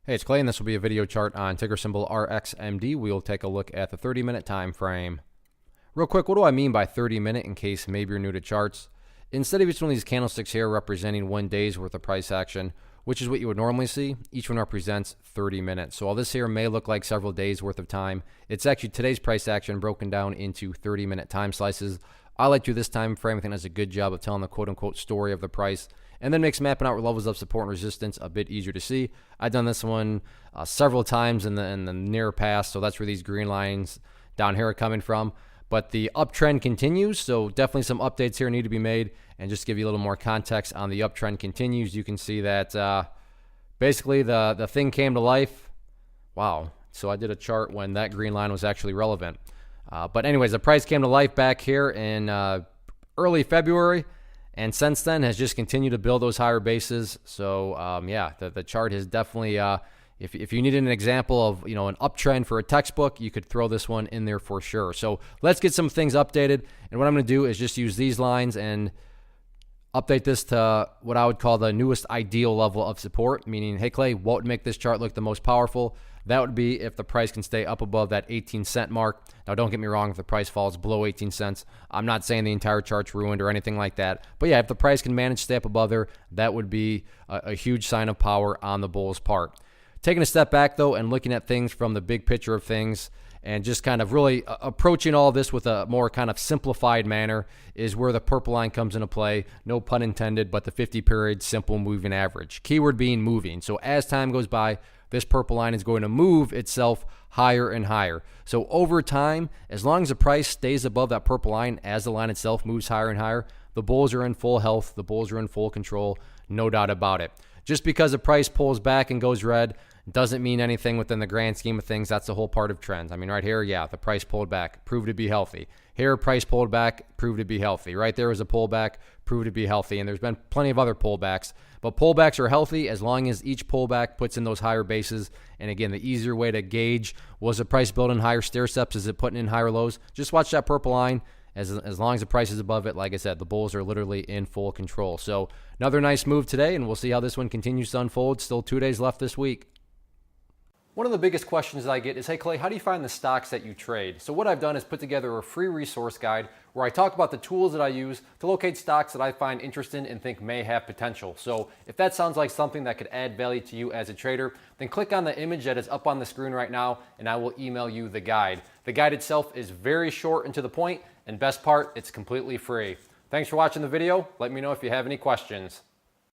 Hey, it's Clay, and this will be a video chart on ticker symbol RXMD. We will take a look at the 30-minute time frame. Real quick, what do I mean by 30-minute in case maybe you're new to charts? Instead of each one of these candlesticks here representing 1 day's worth of price action, which is what you would normally see, each one represents 30 minutes. So while this here may look like several days worth of time, it's actually today's price action broken down into 30-minute time slices. I like to do this time frame. I think that's a good job of telling the quote-unquote story of the price, and then makes mapping out levels of support and resistance a bit easier to see. I've done this one several times in the near past, so that's where these green lines down here are coming from. But the uptrend continues, so definitely some updates here need to be made. And just to give you a little more context on the uptrend continues, you can see that basically the thing came to life. Wow. So I did a chart when that green line was actually relevant. But anyways, the price came to life back here in early February, and since then has just continued to build those higher bases. So yeah, the chart has definitely, if you needed an example of an uptrend for a textbook, you could throw this one in there for sure. So let's get some things updated, and what I'm going to do is just use these lines and update this to what I would call the newest ideal level of support, meaning, hey Clay, what would make this chart look the most powerful? That would be if the price can stay up above that 18-cent mark. Now, don't get me wrong, if the price falls below 18 cents, I'm not saying the entire chart's ruined or anything like that. But yeah, if the price can manage to stay up above there, that would be a huge sign of power on the bull's part. Taking a step back, though, and looking at things from the big picture of things, and just kind of really approaching all this with a more kind of simplified manner is where the purple line comes into play. No pun intended, but the 50-period simple moving average. Keyword being moving. So as time goes by, this purple line is going to move itself higher and higher. So over time, as long as the price stays above that purple line as the line itself moves higher and higher, the bulls are in full health. The bulls are in full control. No doubt about it. Just because the price pulls back and goes red doesn't mean anything within the grand scheme of things. That's the whole part of trends. I mean, right here, yeah, the price pulled back, proved to be healthy. Here, price pulled back, proved to be healthy. Right there was a pullback, proved to be healthy. And there's been plenty of other pullbacks. But pullbacks are healthy as long as each pullback puts in those higher bases. And again, the easier way to gauge, was the price building higher stair steps? Is it putting in higher lows? Just watch that purple line. As long as the price is above it, like I said, the bulls are literally in full control. So another nice move today, and we'll see how this one continues to unfold. Still 2 days left this week. One of the biggest questions that I get is, hey Clay, how do you find the stocks that you trade? So what I've done is put together a free resource guide where I talk about the tools that I use to locate stocks that I find interesting and think may have potential. So if that sounds like something that could add value to you as a trader, then click on the image that is up on the screen right now, and I will email you the guide. The guide itself is very short and to the point, and best part, it's completely free. Thanks for watching the video. Let me know if you have any questions.